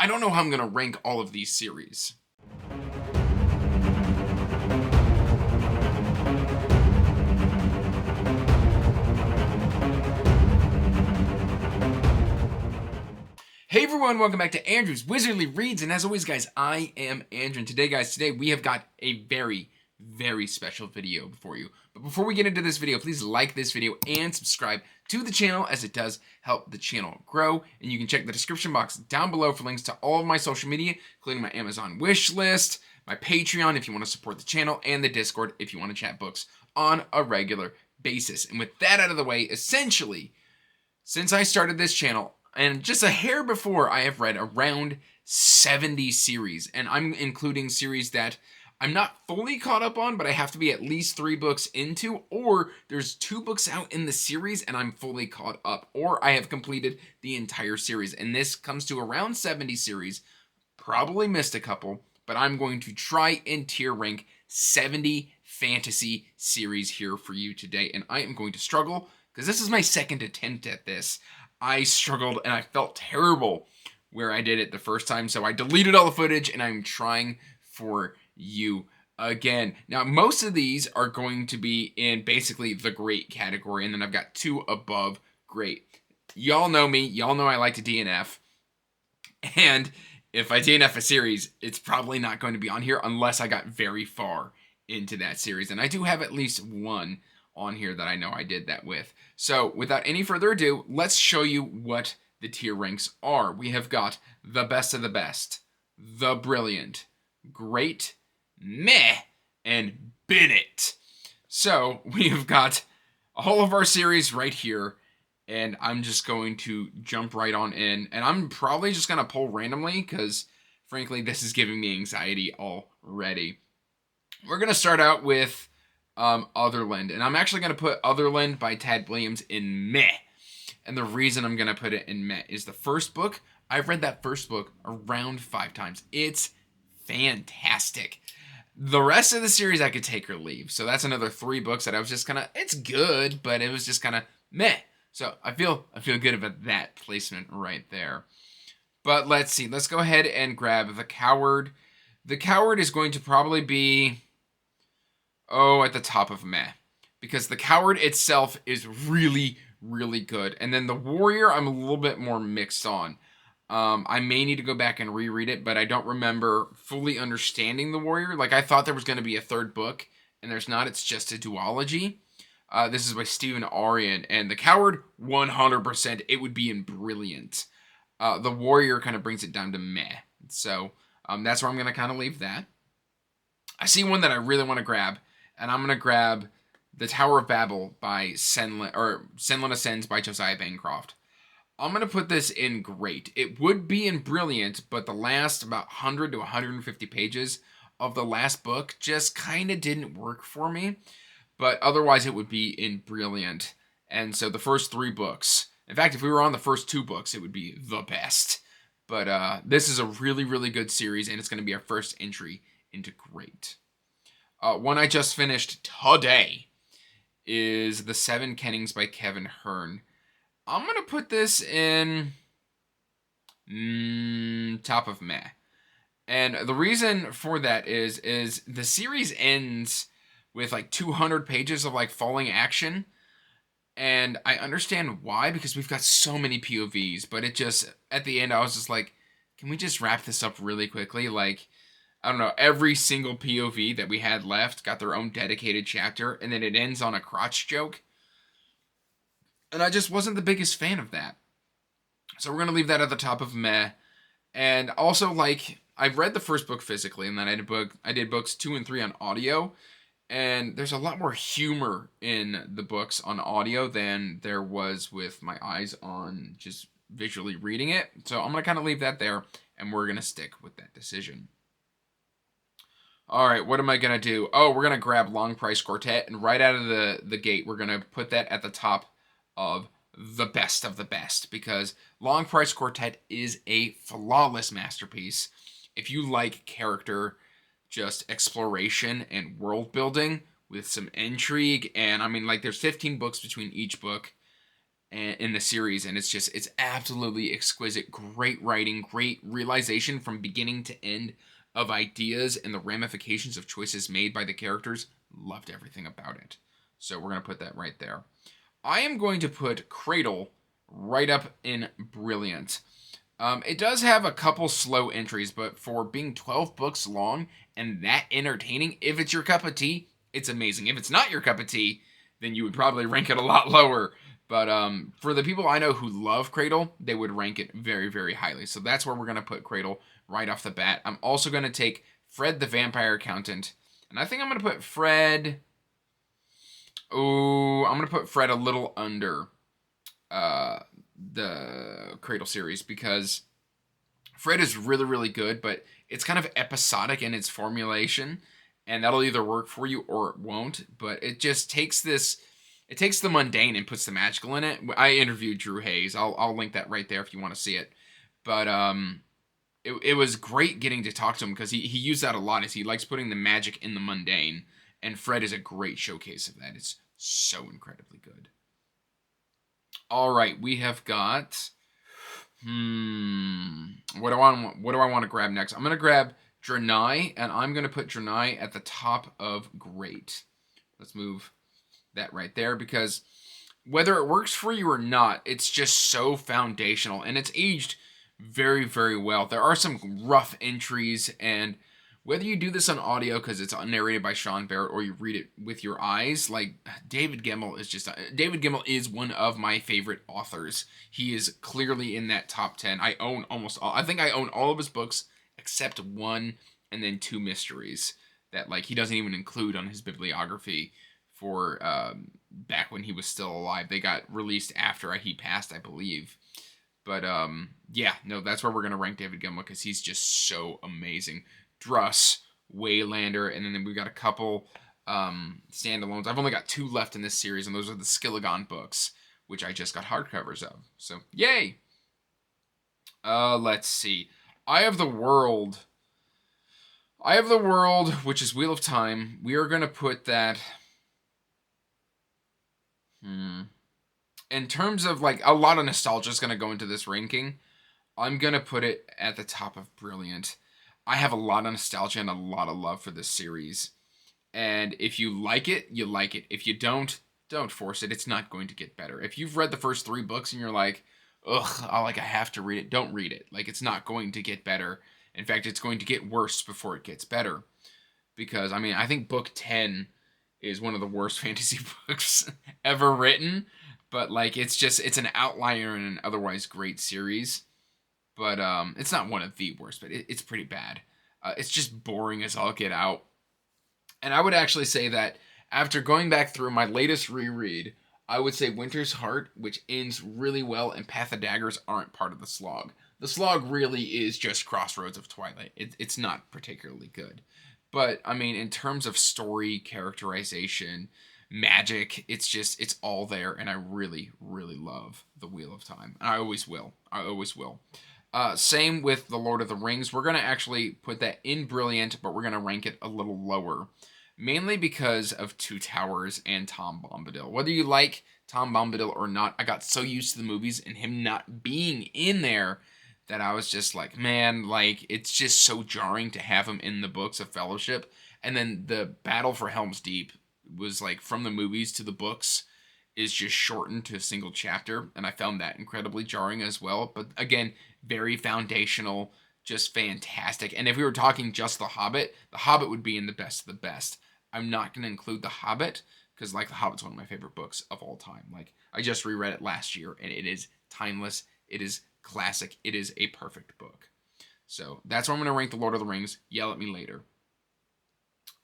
I don't know how I'm going to rank all of these series. Hey everyone, welcome back to Andrew's Wizardly Reads, and as always guys, I am Andrew, and today we have got a very special video for you. But before we get into this video, please like this video and subscribe to the channel, as it does help the channel grow. And you can check the description box down below for links to all of my social media, including my Amazon wish list, my Patreon if you want to support the channel, and the Discord if you want to chat books on a regular basis. And with that out of the way, essentially, since I started this channel, and just a hair before, I have read around 70 series, and I'm including series that I'm not fully caught up on, but I have to be at least 3 books into, or there's 2 books out in the series and I'm fully caught up, or I have completed the entire series. And this comes to around 70 series, probably missed a couple, but I'm going to try and tier rank 70 fantasy series here for you today, and I am going to struggle, because this is my second attempt at this. I struggled and I felt terrible where I did it the first time, so I deleted all the footage and I'm trying for you again. Now, most of these are going to be in basically the great category, and then I've got 2 above great. Y'all know me, y'all know I like to DNF, and if I DNF a series, it's probably not going to be on here unless I got very far into that series, and I do have at least 1 on here that I know I did that with. So without any further ado, let's show you what the tier ranks are. We have got the best of the best, the brilliant, great, meh, and Bennett. So we have got all of our series right here, and I'm just going to jump right on in, and I'm probably just going to pull randomly because frankly this is giving me anxiety already. We're going to start out with Otherland, and I'm actually going to put Otherland by Tad Williams in meh. And the reason I'm going to put it in meh is the first book, I've read that first book around 5 times. It's fantastic. The rest of the series I could take or leave. So that's another 3 books that I was just kind of, it's good, but it was just kind of meh. So I feel good about that placement right there. But let's see. Let's go ahead and grab The Coward. The Coward is going to probably be at the top of meh, because The Coward itself is really good. And then The Warrior, I'm a little bit more mixed on. I may need to go back and reread it, but I don't remember fully understanding The Warrior. Like, I thought there was going to be a 3rd book, and there's not. It's just a duology. This is by Stephen Arian, and The Coward, 100%, it would be in brilliant. The Warrior kind of brings it down to meh. So that's where I'm going to kind of leave that. I see one that I really want to grab, and I'm going to grab The Tower of Babel by Senlin Ascends by Josiah Bancroft. I'm going to put this in great. It would be in brilliant, but the last about 100 to 150 pages of the last book just kind of didn't work for me. But otherwise, it would be in brilliant. And so the first 3 books, in fact, if we were on the first 2 books, it would be the best. But this is a really good series, and it's going to be our first entry into great. One I just finished today is The 7 Kennings by Kevin Hearn. I'm going to put this in top of meh. And the reason for that is the series ends with like 200 pages of like falling action. And I understand why, because we've got so many POVs, but it just, at the end, I was just like, can we just wrap this up really quickly? Like, I don't know, every single POV that we had left got their own dedicated chapter, and then it ends on a crotch joke. And I just wasn't the biggest fan of that. So we're going to leave that at the top of meh. And also, like, I've read the first book physically, and then I did books 2 and 3 on audio. And there's a lot more humor in the books on audio than there was with my eyes on just visually reading it. So I'm going to kind of leave that there, and we're going to stick with that decision. All right, what am I going to do? Oh, we're going to grab Long Price Quartet, and right out of the gate, we're going to put that at the top of the best, because Long Price Quartet is a flawless masterpiece. If you like character, just exploration and world building with some intrigue, and I mean, like, there's 15 books between each book, in the series, and it's absolutely exquisite. Great writing, great realization from beginning to end of ideas and the ramifications of choices made by the characters. Loved everything about it. So we're going to put that right there. I am going to put Cradle right up in Brilliant. It does have a couple slow entries, but for being 12 books long and that entertaining, if it's your cup of tea, it's amazing. If it's not your cup of tea, then you would probably rank it a lot lower. But for the people I know who love Cradle, they would rank it very, very highly. So that's where we're going to put Cradle right off the bat. I'm also going to take Fred the Vampire Accountant. And I think I'm going to put Fred... Oh, I'm going to put Fred a little under the Cradle series, because Fred is really, really good, but it's kind of episodic in its formulation, and that'll either work for you or it won't. But it just takes it takes the mundane and puts the magical in it. I interviewed Drew Hayes. I'll link that right there if you want to see it. But it was great getting to talk to him, because he used that a lot, as he likes putting the magic in the mundane, and Fred is a great showcase of that. It's so incredibly good. All right, we have got... What do I want to grab next? I'm going to grab Draenei, and I'm going to put Draenei at the top of Great. Let's move that right there, because whether it works for you or not, it's just so foundational, and it's aged very, very well. There are some rough entries, and whether you do this on audio because it's narrated by Sean Barrett, or you read it with your eyes, like David Gemmell is one of my favorite authors. He is clearly in that top 10. I own I think I own all of his books except one, and then 2 mysteries that he doesn't even include on his bibliography for back when he was still alive. They got released after he passed, I believe. But yeah, no, that's where we're going to rank David Gemmell, because he's just so amazing. Druss, Waylander, and then we've got a couple standalones. I've only got 2 left in this series, and those are the Skilligan books, which I just got hardcovers of. So, yay! Let's see. Eye of the World, which is Wheel of Time. We are going to put that... In terms of, a lot of nostalgia is going to go into this ranking. I'm going to put it at the top of Brilliant. I have a lot of nostalgia and a lot of love for this series. And if you like it, you like it. If you don't force it. It's not going to get better. If you've read the first 3 books and you're like, ugh, I have to read it, don't read it. It's not going to get better. In fact, it's going to get worse before it gets better. Because, I think book 10 is one of the worst fantasy books ever written. But, it's an outlier in an otherwise great series. But it's not one of the worst, but it's pretty bad. It's just boring as all get out. And I would actually say that after going back through my latest reread, I would say Winter's Heart, which ends really well, and Path of Daggers aren't part of the slog. The slog really is just Crossroads of Twilight. It's not particularly good. But, in terms of story, characterization, magic, it's all there, and I really, really love The Wheel of Time. And I always will. Same with The Lord of the Rings. We're going to actually put that in Brilliant, but we're going to rank it a little lower. Mainly because of Two Towers and Tom Bombadil. Whether you like Tom Bombadil or not, I got so used to the movies and him not being in there that I was just like, man, it's just so jarring to have him in the books of Fellowship. And then the battle for Helm's Deep was from the movies to the books is just shortened to a single chapter, and I found that incredibly jarring as well. But again, very foundational, just fantastic. And if we were talking just The Hobbit would be in the best of the best. I'm not going to include The Hobbit, because The Hobbit's one of my favorite books of all time. I just reread it last year, and it is timeless, it is classic, it is a perfect book. So that's where I'm going to rank The Lord of the Rings. Yell at me later.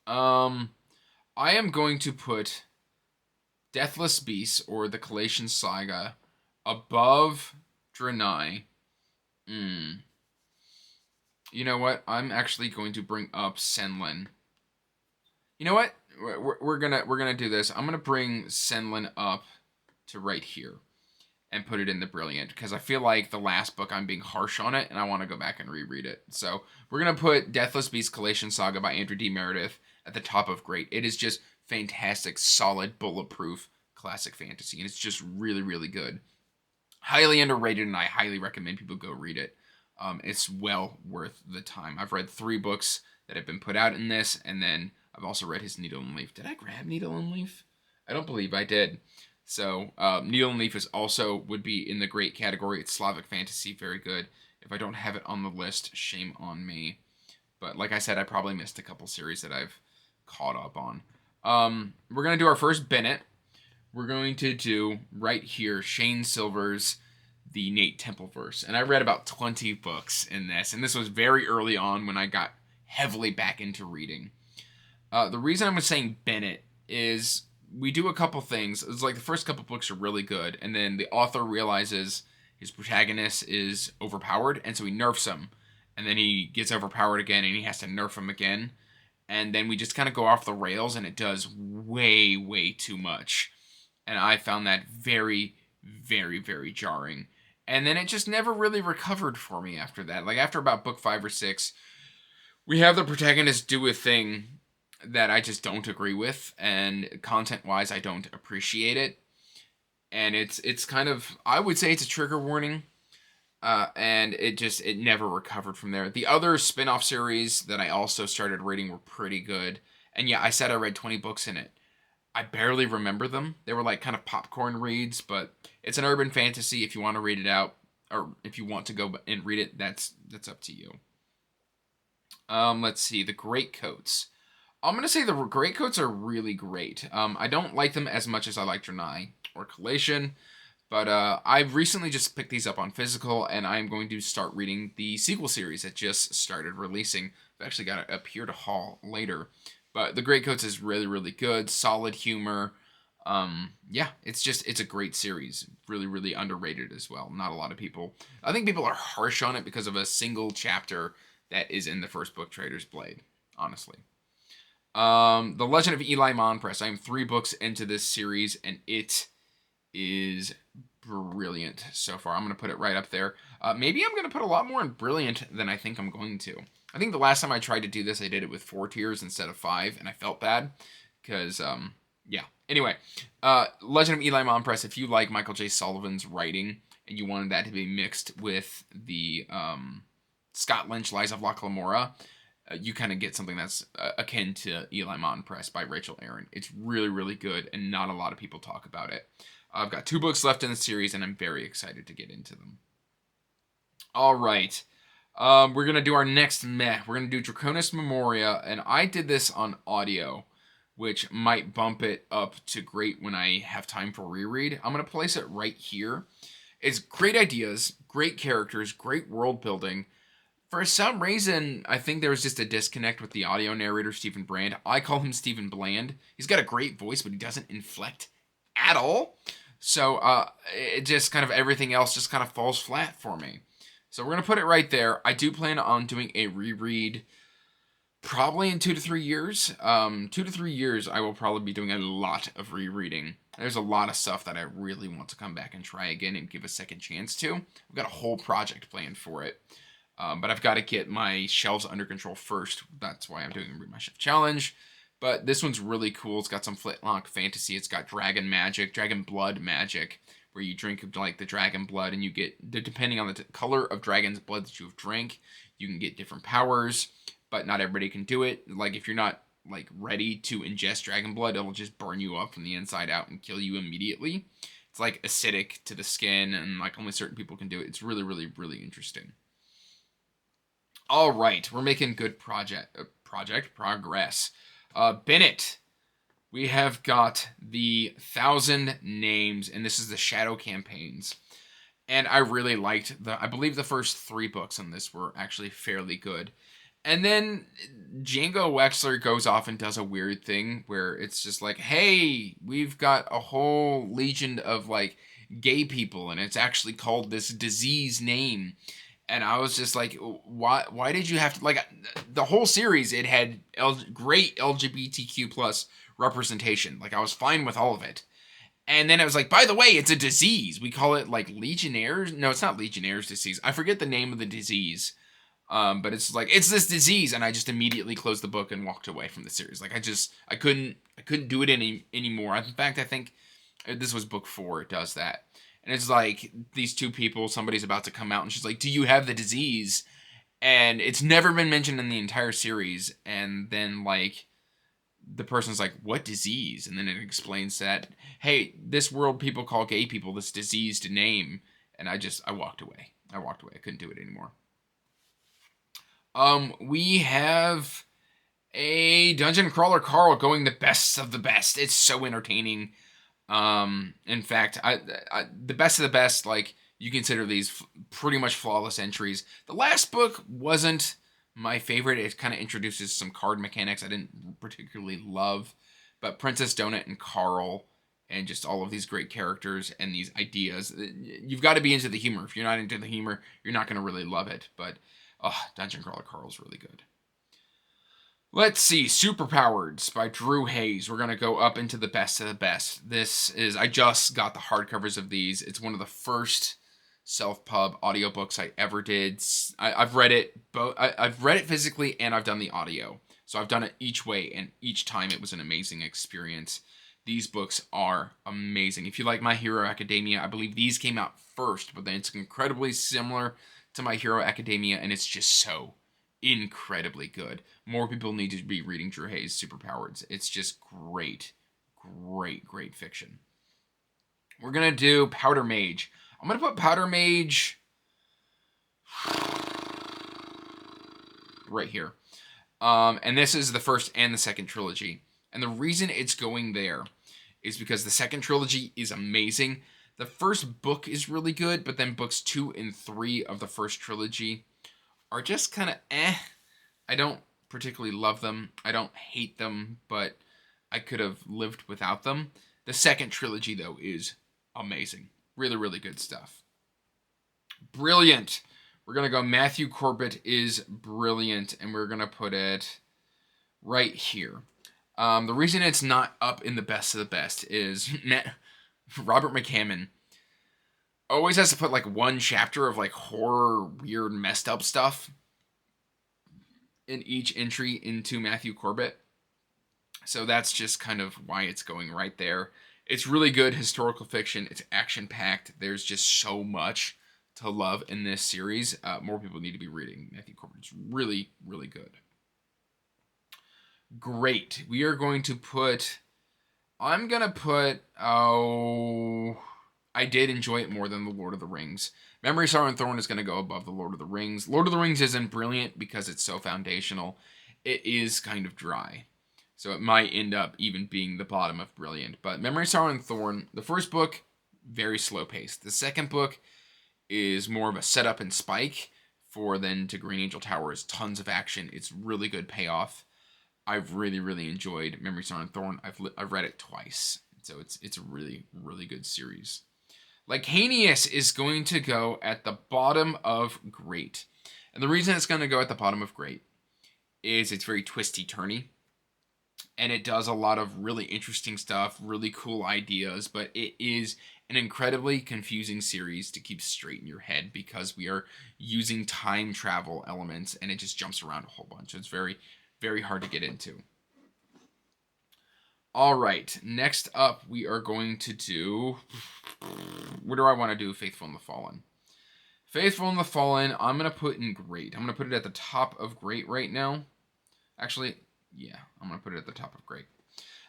I am going to put Deathless Beasts, or the Collation Saga, above Draenei. You know what? I'm actually going to bring up Senlin. You know what? We're gonna do this. I'm gonna bring Senlin up to right here and put it in the Brilliant, because I feel like the last book I'm being harsh on it, and I want to go back and reread it. So we're gonna put Deathless Beasts Collation Saga by Andrew D. Meredith at the top of Great. It is just fantastic, solid, bulletproof classic fantasy, and it's just really, really good. Highly underrated, and I highly recommend people go read it. It's well worth the time. I've read 3 books that have been put out in this, and then I've also read his Needle and Leaf. Did I grab Needle and Leaf? I don't believe I did. So Needle and Leaf is also would be in the great category. It's Slavic fantasy, very good. If I don't have it on the list, shame on me. But like I said, I probably missed a couple series that I've caught up on. We're going to do our first Bennett. We're going to do right here Shane Silver's The Nate Templeverse. And I read about 20 books in this. And this was very early on when I got heavily back into reading. The reason I'm saying Bennett is we do a couple things. It's like the first couple books are really good. And then the author realizes his protagonist is overpowered. And so he nerfs him. And then he gets overpowered again and he has to nerf him again. And then we just kind of go off the rails and it does way, way too much. And I found that very, very, very jarring. And then it just never really recovered for me after that. Like after about book 5 or 6, we have the protagonist do a thing that I just don't agree with. And content-wise, I don't appreciate it. And it's kind of, I would say it's a trigger warning. And it never recovered from there. The other spin-off series that I also started reading were pretty good. And yeah, I said I read 20 books in it. I barely remember them. They were like kind of popcorn reads, but it's an urban fantasy. If you want to read it out, or if you want to go and read it, that's up to you. Let's see, the Greatcoats. I'm gonna say the Greatcoats are really great. I don't like them as much as I like Drenai or Collation, but I've recently just picked these up on physical, and I'm going to start reading the sequel series that just started releasing. I've actually got it up here to haul later. But the Greatcoats is really, really good. Solid humor. Yeah, it's a great series. Really, really underrated as well. Not a lot of people. I think people are harsh on it because of a single chapter that is in the first book, Trader's Blade, honestly. The Legend of Eli Monpress. I am 3 books into this series, and it is brilliant so far. I'm going to put it right up there. Maybe I'm going to put a lot more in brilliant than I think I'm going to. I think the last time I tried to do this, I did it with 4 tiers instead of 5, and I felt bad because, yeah. Anyway, Legend of Eli Monpress, if you like Michael J. Sullivan's writing and you wanted that to be mixed with the Scott Lynch Lies of Locke Lamora, you kind of get something that's akin to Eli Monpress by Rachel Aaron. It's really, really good, and not a lot of people talk about it. I've got 2 books left in the series, and I'm very excited to get into them. All right. We're going to do our next meh. We're going to do Draconis Memoria, and I did this on audio, which might bump it up to great when I have time for reread. I'm going to place it right here. It's great ideas, great characters, great world building. For some reason, I think there was just a disconnect with the audio narrator, Stephen Brand. I call him Stephen Bland. He's got a great voice, but he doesn't inflect at all. So it just kind of everything else just kind of falls flat for me. So we're going to put it right there. I do plan on doing a reread probably in 2 to 3 years. 2 to 3 years, I will probably be doing a lot of rereading. There's a lot of stuff that I really want to come back and try again and give a second chance to. I've got a whole project planned for it. But I've got to get my shelves under control first. That's why I'm doing the Read My Shelf Challenge. But this one's really cool. It's got some flintlock fantasy. It's got dragon magic, dragon blood magic, where you drink like the dragon blood and you get, depending on the color of dragon's blood that you've drank, you can get different powers, but not everybody can do it. Like if you're not like ready to ingest dragon blood, it'll just burn you up from the inside out and kill you immediately. It's like acidic to the skin and like only certain people can do it. It's really, really, really interesting. All right, we're making good progress. Bennett. We have got the 1,000 Names, and this is the Shadow Campaigns. And I really liked I believe the first 3 books on this were actually fairly good. And then Django Wexler goes off and does a weird thing where it's just like, hey, we've got a whole legion of like gay people, and it's actually called this disease name. And I was just like, why did you have to, like, the whole series, it had great LGBTQ plus representation. Like, I was fine with all of it. And then it was like, by the way, it's a disease. We call it, like, Legionnaires. No, it's not Legionnaires' disease. I forget the name of the disease. But it's like, it's this disease. And I just immediately closed the book and walked away from the series. Like, I couldn't do it anymore. In fact, I think this was book 4. It does that. And it's like these two people, somebody's about to come out, and she's like, "Do you have the disease?" And it's never been mentioned in the entire series. And then like the person's like, "What disease?" And then it explains that, hey, this world people call gay people this diseased name. And I walked away. I couldn't do it anymore. We have a Dungeon Crawler Carl going the best of the best. It's so entertaining. In fact, the best of the best, like, you consider these pretty much flawless entries. The last book wasn't my favorite. It kind of introduces some card mechanics I didn't particularly love, but Princess Donut and Carl and just all of these great characters and these ideas, you've got to be into the humor. If you're not into the humor, you're not going to really love it. But Dungeon Crawler Carl's really good. Let's see, Superpowers by Drew Hayes. We're going to go up into the best of the best. I just got the hardcovers of these. It's one of the first self-pub audiobooks I ever did. I've read it I've read it physically, and I've done the audio. So I've done it each way, and each time it was an amazing experience. These books are amazing. If you like My Hero Academia, I believe these came out first, but then it's incredibly similar to My Hero Academia, and it's just so incredibly good. More people need to be reading Drew Hayes' Superpowers. It's just great, great fiction. We're going to do Powder Mage. I'm going to put Powder Mage right here. And this is the first and the second trilogy. And the reason it's going there is because the second trilogy is amazing. The first book is really good, but then books 2 and 3 of the first trilogy are just kind of eh. I don't particularly love them. I don't hate them, but I could have lived without them. The second trilogy, though, is amazing. Really, really good stuff. Brilliant. We're going to go Matthew Corbett is Brilliant, and we're going to put it right here. The reason it's not up in the best of the best is Robert McCammon always has to put like one chapter of like horror, weird, messed up stuff in each entry into Matthew Corbett. So that's just kind of why it's going right there. It's really good historical fiction. It's action-packed. There's just so much to love in this series. More people need to be reading Matthew Corbett. It's really, really good. Great. We are going to put... I'm going to put... I did enjoy it more than The Lord of the Rings. Memory, Sorrow, and Thorn is going to go above The Lord of the Rings. Lord of the Rings isn't brilliant because it's so foundational. It is kind of dry. So it might end up even being the bottom of brilliant. But Memory, Sorrow, and Thorn, the first book, very slow-paced. The second book is more of a setup and spike for then to Green Angel Towers. Tons of action. It's really good payoff. I've really, really enjoyed Memory, Sorrow, and Thorn. I've read it twice. So it's a really, really good series. Lycanius is going to go at the bottom of great. And the reason it's going to go at the bottom of great is it's very twisty-turny. And it does a lot of really interesting stuff, really cool ideas, but it is an incredibly confusing series to keep straight in your head because we are using time travel elements and it just jumps around a whole bunch. It's very, very hard to get into. All right, next up we are going to do... What do I want to do? Faithful and the Fallen. Faithful and the Fallen, I'm going to put in great. I'm going to put it at the top of great right now. Actually... yeah, I'm going to put it at the top of great.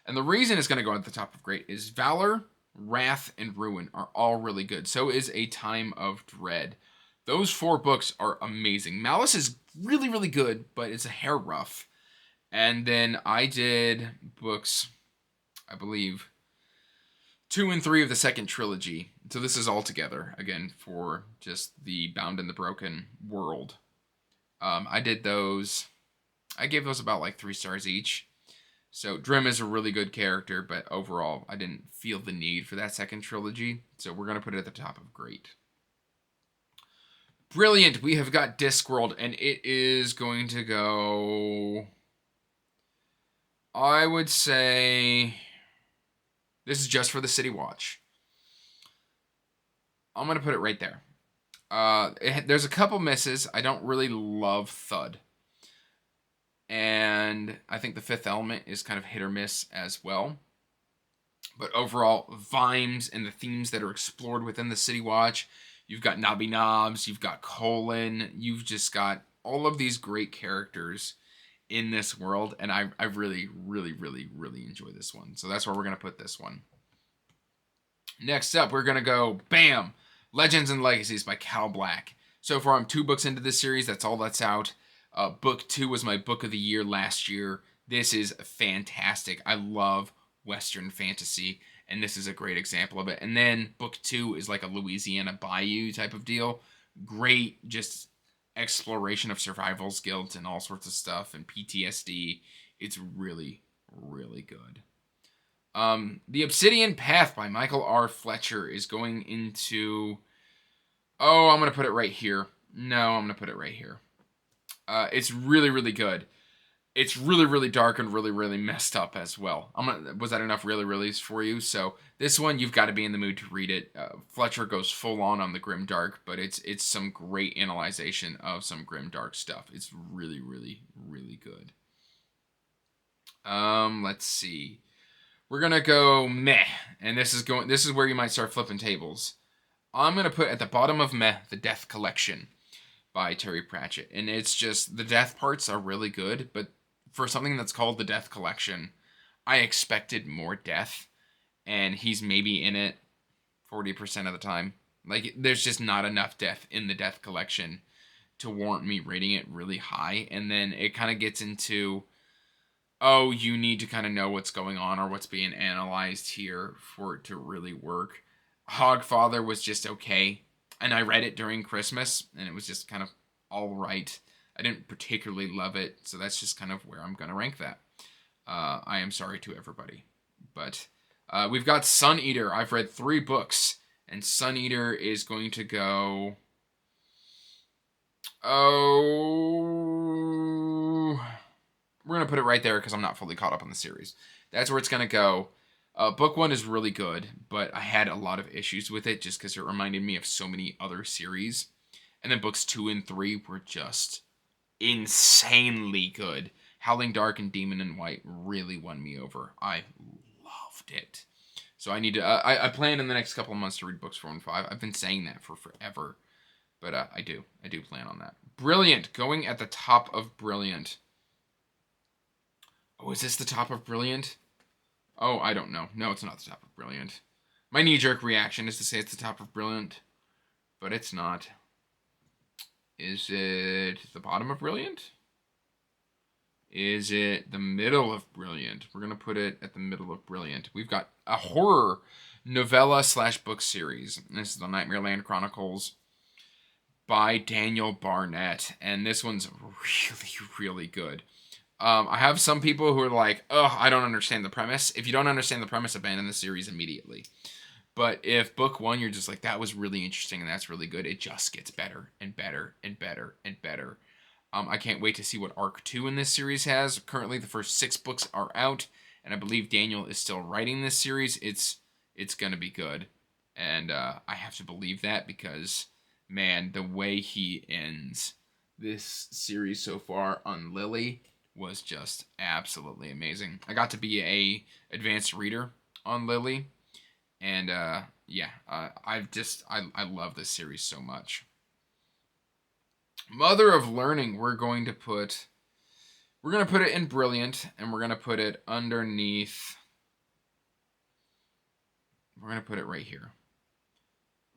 And the reason it's going to go at the top of great is Valor, Wrath, and Ruin are all really good. So is A Time of Dread. Those 4 books are amazing. Malice is really, really good, but it's a hair rough. And then I did books, I believe, 2 and 3 of the second trilogy. So this is all together, again, for just the Bound and the Broken world. I did those... I gave those about like 3 stars each. So Drim is a really good character, but overall I didn't feel the need for that second trilogy. So we're going to put it at the top of great. Brilliant. We have got Discworld, and it is going to go... I would say... this is just for the City Watch. I'm going to put it right there. There's a couple misses. I don't really love Thud. And I think The Fifth Element is kind of hit or miss as well. But overall, vibes and the themes that are explored within the City Watch. You've got Nobby Knobs, you've got Colin, you've just got all of these great characters in this world, and I really, really, really, really enjoy this one. So that's where we're going to put this one. Next up, we're going to go, bam, Legends and Legacies by Cal Black. So far, I'm 2 books into this series. That's all that's out. Book 2 was my book of the year last year. This is fantastic. I love Western fantasy, and this is a great example of it. And then book 2 is like a Louisiana Bayou type of deal. Great, just exploration of survival's guilt and all sorts of stuff and PTSD. It's really, really good. The Obsidian Path by Michael R. Fletcher is going into... Oh, I'm going to put it right here. No, I'm going to put it right here. It's really, really good. It's really, really dark and really, really messed up as well. Was that enough really, really's for you? So this one, you've got to be in the mood to read it. Fletcher goes full on the grim dark, but it's some great analyzation of some grim dark stuff. It's really, really, really good. Let's see. We're gonna go meh, and this is where you might start flipping tables. I'm gonna put at the bottom of meh, The Death Collection by Terry Pratchett, and it's just the death parts are really good, but for something that's called The Death Collection, I expected more death, and he's maybe in it 40% of the time. Like, there's just not enough death in The Death Collection to warrant me rating it really high, and then it kind of gets into, oh, you need to kind of know what's going on or what's being analyzed here for it to really work. Hogfather was just okay, and I read it during Christmas, and it was just kind of all right. I didn't particularly love it, so that's just kind of where I'm going to rank that. I am sorry to everybody. But we've got Sun Eater. I've read 3 books, and Sun Eater is going to go... Oh... We're going to put it right there because I'm not fully caught up on the series. That's where it's going to go. Book 1 is really good, but I had a lot of issues with it just because it reminded me of so many other series. And then books 2 and 3 were just insanely good. Howling Dark and Demon in White really won me over. I loved it. So I need to... I plan in the next couple of months to read books 4 and 5. I've been saying that for forever. But I do plan on that. Brilliant. Going at the top of Brilliant. Oh, is this the top of Brilliant? Oh, I don't know. No, it's not the top of Brilliant. My knee-jerk reaction is to say it's the top of Brilliant, but it's not. Is it the bottom of Brilliant? Is it the middle of Brilliant? We're going to put it at the middle of Brilliant. We've got a horror novella/book series. This is the Nightmareland Chronicles by Daniel Barnett, and this one's really, really good. I have some people who are like, oh, I don't understand the premise. If you don't understand the premise, abandon the series immediately. But if book 1, you're just like, that was really interesting and that's really good, it just gets better and better and better and better. I can't wait to see what arc 2 in this series has. Currently, the first 6 books are out, and I believe Daniel is still writing this series. It's going to be good, and I have to believe that because, man, the way he ends this series so far on Lily was just absolutely amazing. I got to be a advanced reader on Lily, and yeah, I love this series so much. Mother of Learning, we're going to put it in Brilliant, and we're going to put it underneath. We're going to put it right here.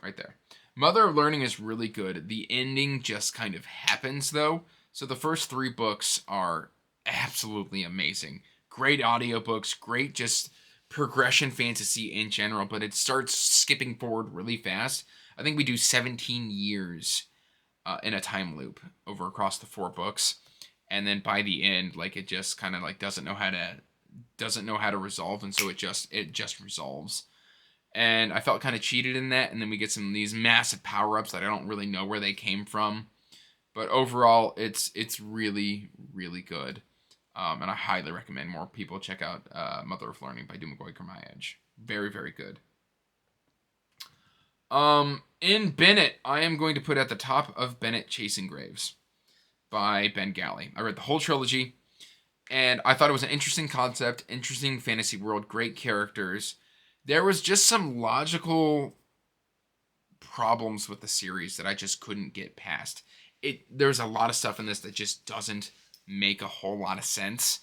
Right there. Mother of Learning is really good. The ending just kind of happens, though. So the first 3 books are absolutely amazing. Great audiobooks, great just progression fantasy in general, but it starts skipping forward really fast. I think we do 17 years in a time loop over across the 4 books, and then by the end, like, it just kind of like doesn't know how to resolve, and so it just resolves. And I felt kind of cheated in that, and then we get some of these massive power-ups that I don't really know where they came from. But overall, it's really, really good. And I highly recommend more people check out Mother of Learning by Dumagoy Kermayej. Very, very good. In Bennett, I am going to put at the top of Bennett Chasing Graves by Ben Galley. I read the whole trilogy, and I thought it was an interesting concept, interesting fantasy world, great characters. there was just some logical problems with the series that I just couldn't get past. There's a lot of stuff in this that just doesn't make a whole lot of sense,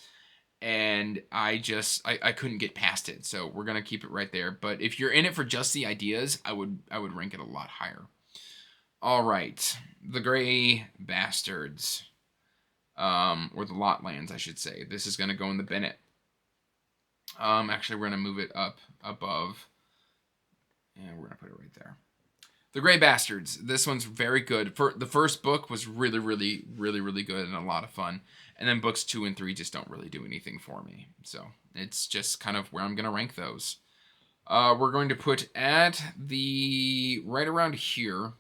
and I couldn't get past it. So we're gonna keep it right there. But if you're in it for just the ideas, I would rank it a lot higher. All right, The Gray Bastards, or The Lotlands, I should say. This is gonna go in the Bennett. Actually, we're gonna move it up above, and we're gonna put it right there. The Gray Bastards. This one's very good. The first book was really, really, really, really good and a lot of fun. And then books 2 and 3 just don't really do anything for me. So it's just kind of where I'm going to rank those. We're going to put at the right around here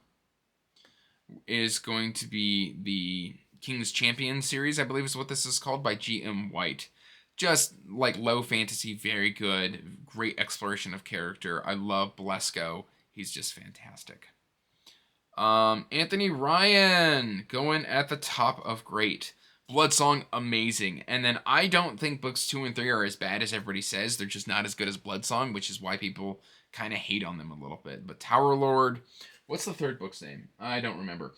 is going to be the King's Champion series, I believe is what this is called, by G.M. White. Just like low fantasy, very good, great exploration of character. I love Blesco. He's just fantastic. Anthony Ryan going at the top of great. Bloodsong, amazing. And then I don't think books 2 and 3 are as bad as everybody says. They're just not as good as Bloodsong, which is why people kind of hate on them a little bit. But Tower Lord, what's the third book's name? I don't remember.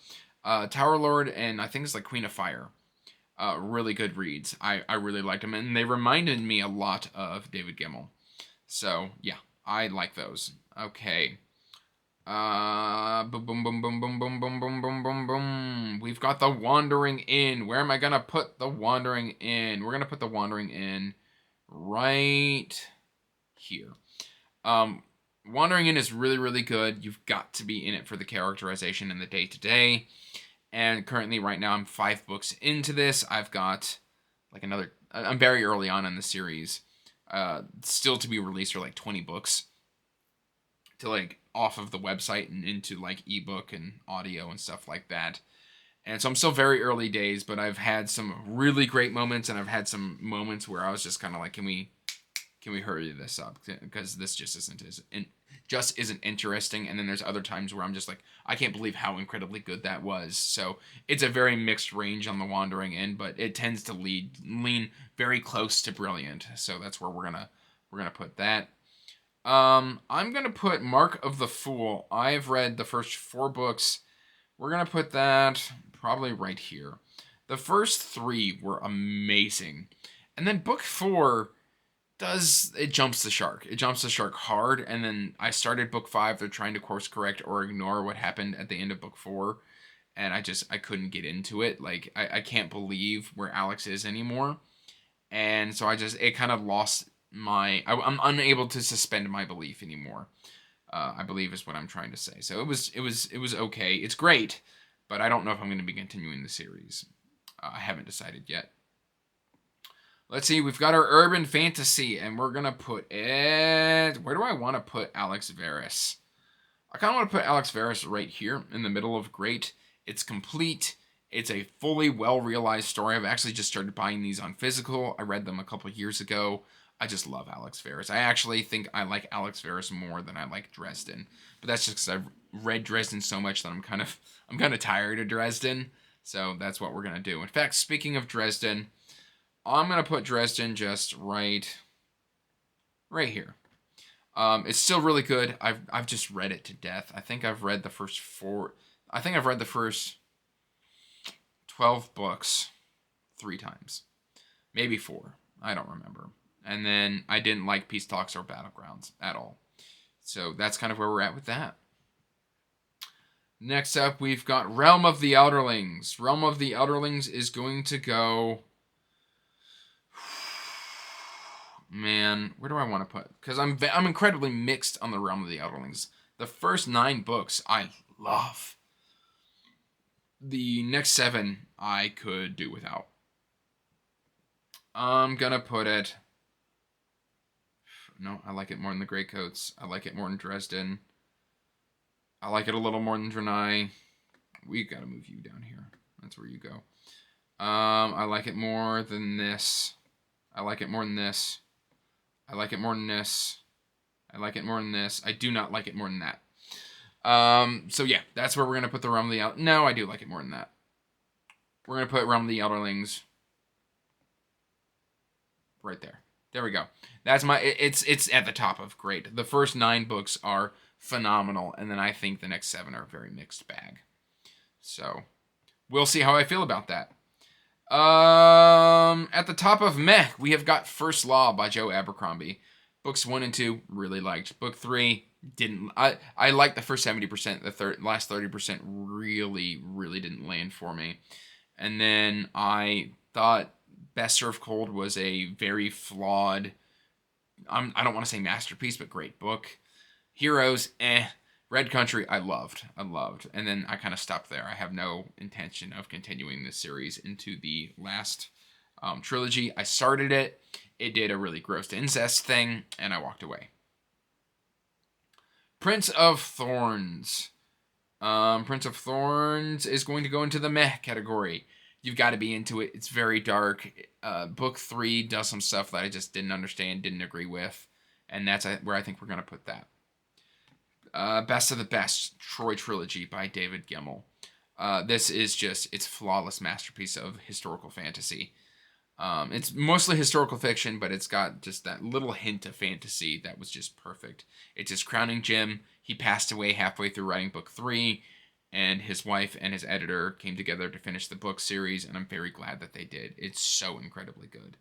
Tower Lord and I think it's like Queen of Fire. Really good reads. I really liked them. And they reminded me a lot of David Gemmell. So, yeah, I like those. Okay. Boom, boom, boom, boom, boom, boom, boom, boom, boom, boom, boom. We've got The Wandering Inn. Where am I gonna put The Wandering Inn? We're gonna put The Wandering Inn right here. Wandering Inn is really, really good. You've got to be in it for the characterization and the day-to-day. And currently, right now, I'm 5 books into this. I've got like another. I'm very early on in the series. Still to be released are like 20 books to like off of the website and into like ebook and audio and stuff like that. And so I'm still very early days, but I've had some really great moments, and I've had some moments where I was just kind of like, can we hurry this up, because this just isn't interesting. And then there's other times where I'm just like, I can't believe how incredibly good that was. So it's a very mixed range on The Wandering Inn, but it tends to lean very close to brilliant. So that's where we're gonna put that. I'm gonna put Mark of the Fool. I've read the first 4 books. We're gonna put that probably right here. The first 3 were amazing, and then book 4 jumps the shark. It jumps the shark hard, and then I started book 5. They're trying to course correct or ignore what happened at the end of book 4, and I couldn't get into it. Like I can't believe where Alex is anymore, and so it kind of lost. I'm unable to suspend my belief anymore. I believe is what I'm trying to say. So it was okay. It's great, but I don't know if I'm going to be continuing the series. I haven't decided yet. Let's see. We've got our urban fantasy, and we're gonna put it. Where do I want to put Alex Verus? I kind of want to put Alex Verus right here in the middle of great. It's complete. It's a fully well-realized story. I've actually just started buying these on physical. I read them a couple years ago. I just love Alex Verus. I actually think I like Alex Verus more than I like Dresden. But that's just because I've read Dresden so much that I'm kind of tired of Dresden. So that's what we're gonna do. In fact, speaking of Dresden, I'm gonna put Dresden just right here. It's still really good. I've just read it to death. I think I've read the first 12 books 3 times, maybe 4. I don't remember. And then I didn't like Peace Talks or Battlegrounds at all. So that's kind of where we're at with that. Next up, we've got Realm of the Outerlings. Realm of the Outerlings is going to go... Man, where do I want to put? Because I'm incredibly mixed on the Realm of the Outerlings. The first 9 books I love. The next 7 I could do without. I'm gonna put it... No, I like it more than the Greycoats. I like it more than Dresden. I like it a little more than Drenai. We gotta move you down here. That's where you go. I like it more than this. I like it more than this. I like it more than this. I like it more than this. I do not like it more than that. So yeah, that's where we're gonna put the Realm of the Outerlings. No, I do like it more than that. We're gonna put Realm of the Outerlings right there. There we go. That's my, it's at the top of great. The first 9 books are phenomenal, and then I think the next 7 are a very mixed bag. So, we'll see how I feel about that. At the top of meh, we have got First Law by Joe Abercrombie. Books 1 and 2, really liked. Book 3, didn't. I liked the first 70%. The last 30% really didn't land for me. And then I thought Best Served Cold was a very flawed, I don't want to say masterpiece, but great book. Heroes, Red Country, I loved. And then I kind of stopped there. I have no intention of continuing this series into the last trilogy. I started it. It did a really gross incest thing, and I walked away. Prince of Thorns. Prince of Thorns is going to go into the meh category. You've got to be into it. It's very dark. Book 3 does some stuff that I just didn't understand, didn't agree with, and that's where I think we're going to put that. Best of the Best, Troy Trilogy by David Gemmell. This is just, it's a flawless masterpiece of historical fantasy. It's mostly historical fiction, but it's got just that little hint of fantasy that was just perfect. It's his crowning gem. He passed away halfway through writing book 3, and his wife and his editor came together to finish the book series, and I'm very glad that they did. It's so incredibly good.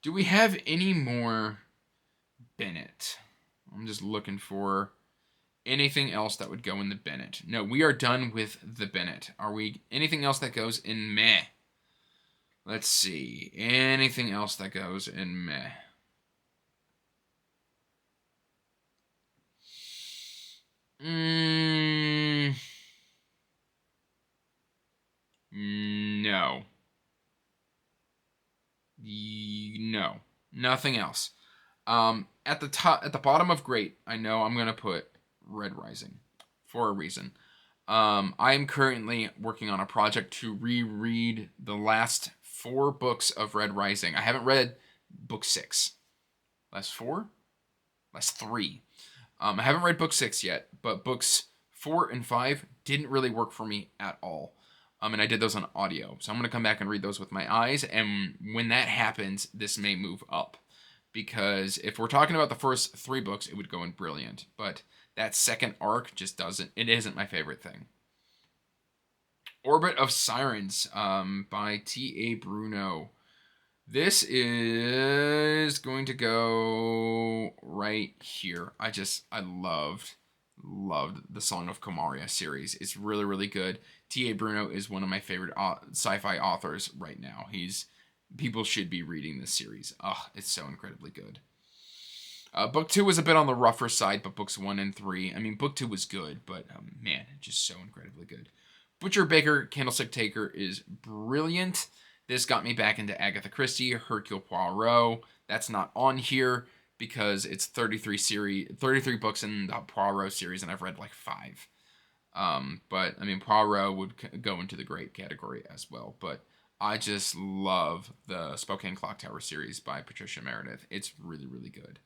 Do we have any more Bennett? I'm just looking for anything else that would go in the Bennett. No, we are done with the Bennett. Are we? Anything else that goes in meh? Let's see. Anything else that goes in meh? No. No. Nothing else. At the bottom of great, I know I'm gonna put Red Rising for a reason. I am currently working on a project to reread the last 4 books of Red Rising. I haven't read book 6. Last 4? Last 3. I haven't read book 6 yet, but books 4 and 5 didn't really work for me at all. And I did those on audio. So I'm going to come back and read those with my eyes. And when that happens, this may move up. Because if we're talking about the first 3 books, it would go in Brilliant. But that second arc just doesn't, it isn't my favorite thing. Orbit of Sirens by T.A. Bruno. This is going to go right here. I loved the Song of Comaria series. It's really good. T.A. Bruno is one of my favorite sci-fi authors right now. People should be reading this series. It's so incredibly good. Book 2 was a bit on the rougher side, but books 1 and 3, I mean, book 2 was good, but man, just so incredibly good. Butcher Baker, Candlestick Taker is brilliant. This got me back into Agatha Christie, Hercule Poirot. That's not on here because it's 33 books in the Poirot series, and I've read like 5. But I mean, Poirot would go into the great category as well. But I just love the Spokane Clock Tower series by Patricia Meredith. It's really good.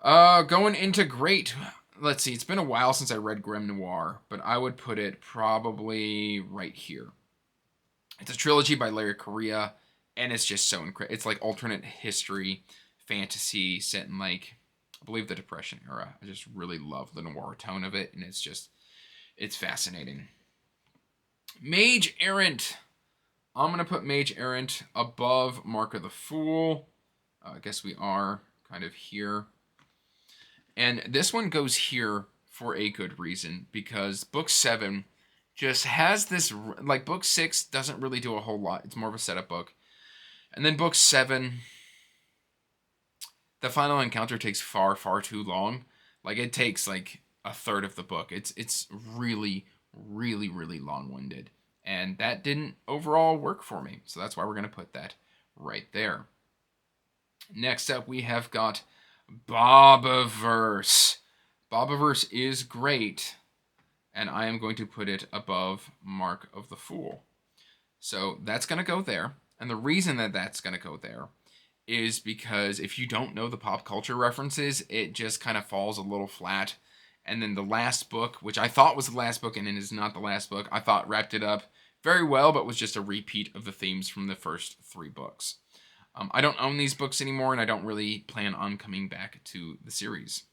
Going into great. Let's see. It's been a while since I read Grim Noir, but I would put it probably right here. It's a trilogy by Larry Correia, and it's just so incredible. It's like alternate history, fantasy, set in like, I believe the Depression era. I just really love the noir tone of it, and it's fascinating. Mage Errant. I'm going to put Mage Errant above Mark of the Fool. I guess we are kind of here. And this one goes here for a good reason, because book 7 just has this, like, book 6 doesn't really do a whole lot. It's more of a setup book. And then book 7, the final encounter takes far too long. Like, it takes, like, a third of the book. It's really long-winded. And that didn't overall work for me. So that's why we're going to put that right there. Next up, we have got Bobiverse. Bobiverse is great. And I am going to put it above Mark of the Fool. So that's going to go there. And the reason that that's going to go there is because if you don't know the pop culture references, it just kind of falls a little flat. And then the last book, which I thought was the last book and it is not the last book, I thought wrapped it up very well, but was just a repeat of the themes from the first 3 books. I don't own these books anymore, and I don't really plan on coming back to the series.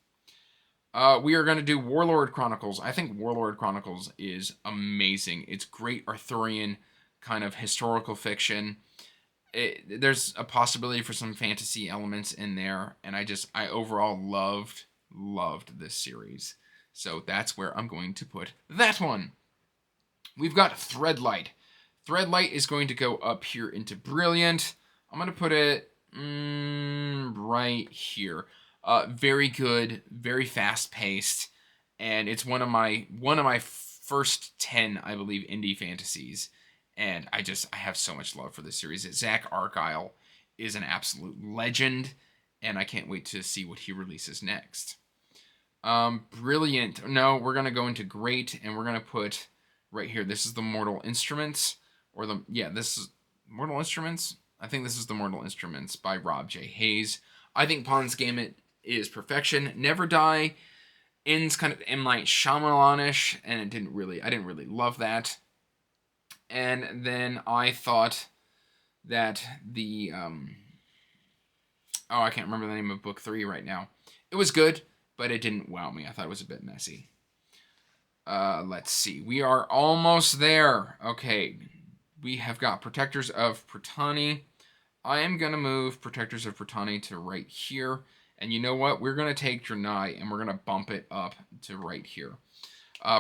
We are going to do Warlord Chronicles. I think Warlord Chronicles is amazing. It's great Arthurian kind of historical fiction. There's a possibility for some fantasy elements in there, and I overall loved this series. So that's where I'm going to put that one. We've got Threadlight. Threadlight is going to go up here into Brilliant. I'm going to put it right here. Very good, very fast-paced, and it's one of my first 10, I believe, indie fantasies. And I have so much love for this series. Zach Argyle is an absolute legend, and I can't wait to see what he releases next. Brilliant. No, we're going to go into Great, and we're going to put right here. This is the Mortal Instruments, this is Mortal Instruments. I think this is the Mortal Instruments by Rob J. Hayes. I think Pawn's Gambit is perfection. Never Die ends kind of M. Night Shyamalan-ish, and I didn't really love that. And then I thought that I can't remember the name of book 3 right now. It was good, but it didn't wow me. I thought it was a bit messy. Let's see. We are almost there. Okay. We have got Protectors of Prytani. I am going to move Protectors of Prytani to right here. And you know what? We're going to take Draenei and we're going to bump it up to right here.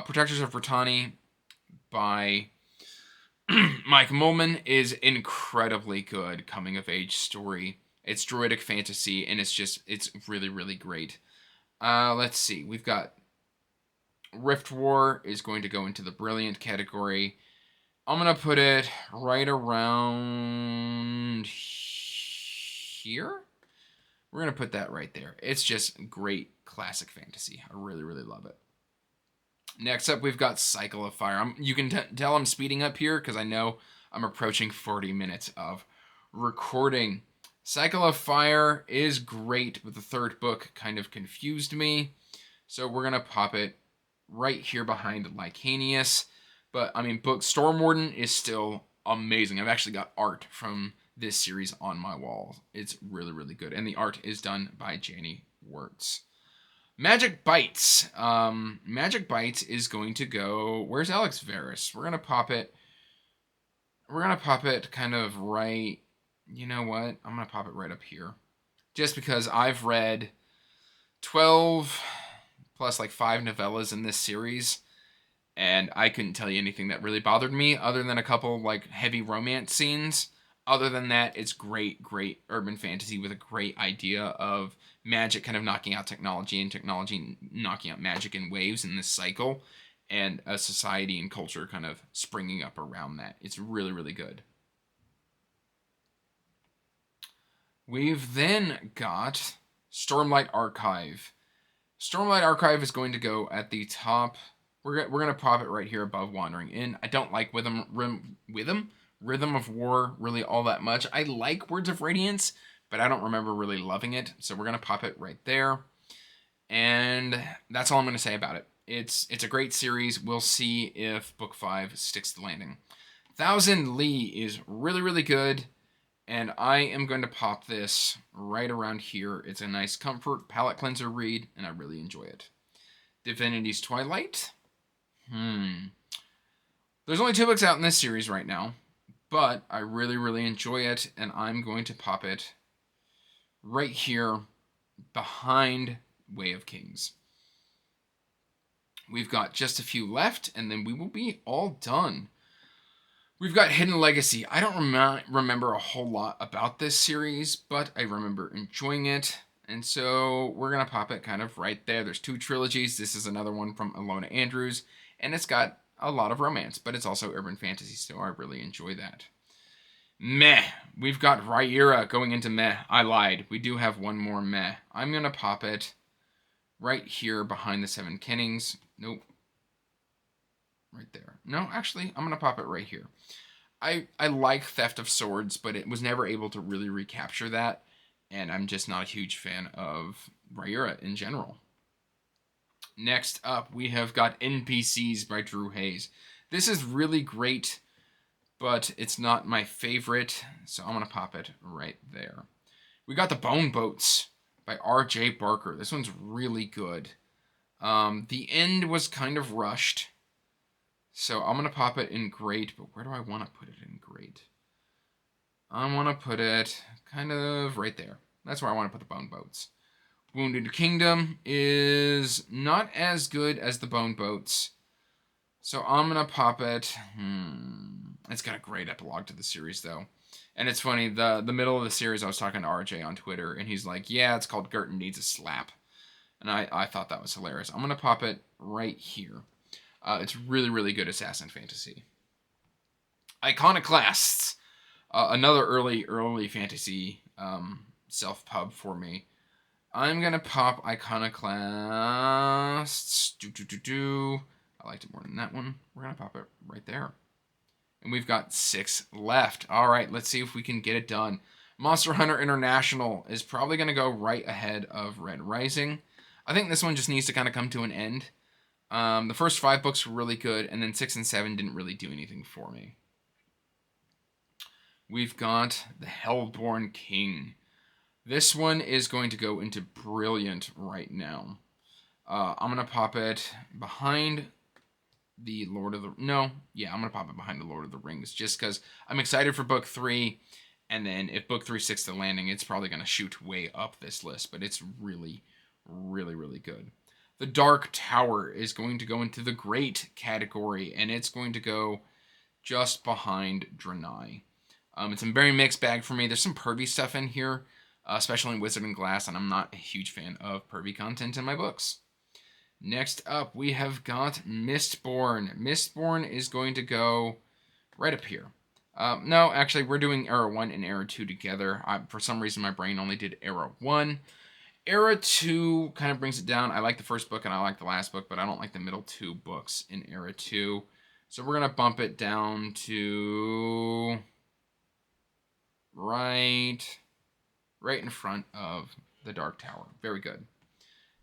Protectors of Prytani by Mike Mullman is incredibly good coming-of-age story. It's druidic fantasy, and it's really, really great. Let's see. We've got Rift War is going to go into the Brilliant category. I'm going to put it right around here. We're going to put that right there. It's just great classic fantasy. I really, really love it. Next up, we've got Cycle of Fire. You can tell I'm speeding up here because I know I'm approaching 40 minutes of recording. Cycle of Fire is great, but the third book kind of confused me. So we're going to pop it right here behind Lycanius. But, I mean, Stormwarden is still amazing. I've actually got art from this series on my wall. It's really, really good. And the art is done by Janie Wirtz. Magic Bites. Magic Bites is going to go... Where's Alex Varys? We're going to pop it... kind of right... You know what? I'm going to pop it right up here. Just because I've read 12 plus like 5 novellas in this series. And I couldn't tell you anything that really bothered me other than a couple like heavy romance scenes. Other than that, it's great urban fantasy with a great idea of magic kind of knocking out technology and technology knocking out magic in waves in this cycle. And a society and culture kind of springing up around that. It's really, really good. We've then got Stormlight Archive. Stormlight Archive is going to go at the top. We're going to pop it right here above Wandering Inn. I don't like Rhythm of War really all that much. I like Words of Radiance, but I don't remember really loving it. So we're going to pop it right there. And that's all I'm going to say about it. It's a great series. We'll see if Book 5 sticks the landing. Thousand Li is really, really good. And I am going to pop this right around here. It's a nice comfort palate cleanser read, and I really enjoy it. Divinity's Twilight. There's only 2 books out in this series right now, but I really, really enjoy it, and I'm going to pop it right here behind Way of Kings. We've got just a few left, and then we will be all done. We've got Hidden Legacy. I don't remember a whole lot about this series, but I remember enjoying it. And so we're going to pop it kind of right there. There's 2 trilogies. This is another one from Ilona Andrews. And it's got a lot of romance, but it's also urban fantasy, so I really enjoy that. Meh. We've got Rhaenyra going into meh. I lied. We do have one more meh. I'm going to pop it right here behind the 7 Kennings. Nope. Right there. No, actually, I'm going to pop it right here. I like Theft of Swords, but it was never able to really recapture that. And I'm just not a huge fan of Rhaenyra in general. Next up, we have got NPCs by Drew Hayes. This is really great, but it's not my favorite, so I'm going to pop it right there. We got The Bone Boats by R.J. Barker. This one's really good. The end was kind of rushed, so I'm going to pop it in great, but where do I want to put it in great? I want to put it kind of right there. That's where I want to put The Bone Boats. Wounded Kingdom is not as good as The Bone Boats, so I'm going to pop it. It's got a great epilogue to the series, though. And it's funny, the middle of the series, I was talking to RJ on Twitter, and he's like, yeah, it's called Girton Needs a Slap. And I thought that was hilarious. I'm going to pop it right here. It's really, really good assassin fantasy. Iconoclasts. Another early fantasy self-pub for me. I'm going to pop Iconoclasts. I liked it more than that one. We're going to pop it right there. And we've got 6 left. All right, let's see if we can get it done. Monster Hunter International is probably going to go right ahead of Red Rising. I think this one just needs to kind of come to an end. The first 5 books were really good, and then 6 and 7 didn't really do anything for me. We've got The Hellborn King. This one is going to go into brilliant right now. I'm going to pop it behind the Lord of the... No, yeah, I'm going to pop it behind the Lord of the Rings just because I'm excited for book 3. And then if book 3 sticks to landing, it's probably going to shoot way up this list. But it's really, really, really good. The Dark Tower is going to go into the great category. And it's going to go just behind Draenei. It's a very mixed bag for me. There's some pervy stuff in here, especially in Wizard and Glass. And I'm not a huge fan of pervy content in my books. Next up, we have got Mistborn. Mistborn is going to go right up here. No, actually, we're doing Era 1 and Era 2 together. For some reason, my brain only did Era 1. Era 2 kind of brings it down. I like the first book and I like the last book, but I don't like the middle 2 books in Era 2. So we're going to bump it down to right in front of the Dark Tower. Very good.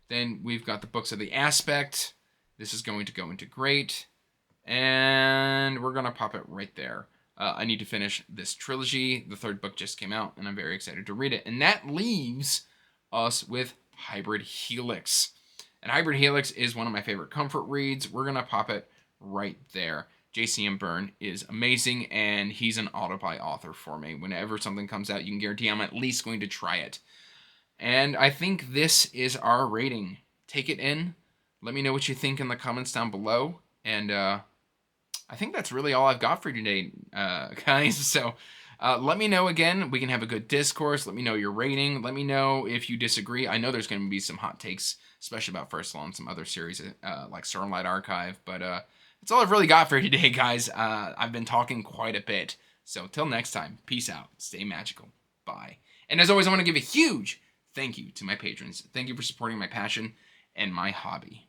Then we've got the Books of the Aspect. This is going to go into great. And we're going to pop it right there. I need to finish this trilogy. The 3rd book just came out, and I'm very excited to read it. And that leaves us with Hybrid Helix. And Hybrid Helix is one of my favorite comfort reads. We're going to pop it right there. J.C.M. Byrne is amazing, and he's an auto-buy author for me. Whenever something comes out, you can guarantee I'm at least going to try it. And I think this is our rating. Take it in. Let me know what you think in the comments down below. And I think that's really all I've got for you today, guys. So let me know again. We can have a good discourse. Let me know your rating. Let me know if you disagree. I know there's going to be some hot takes, especially about First Law and some other series like Starlight Archive. But that's all I've really got for you today, guys. I've been talking quite a bit. So till next time, peace out. Stay magical. Bye. And as always, I want to give a huge thank you to my patrons. Thank you for supporting my passion and my hobby.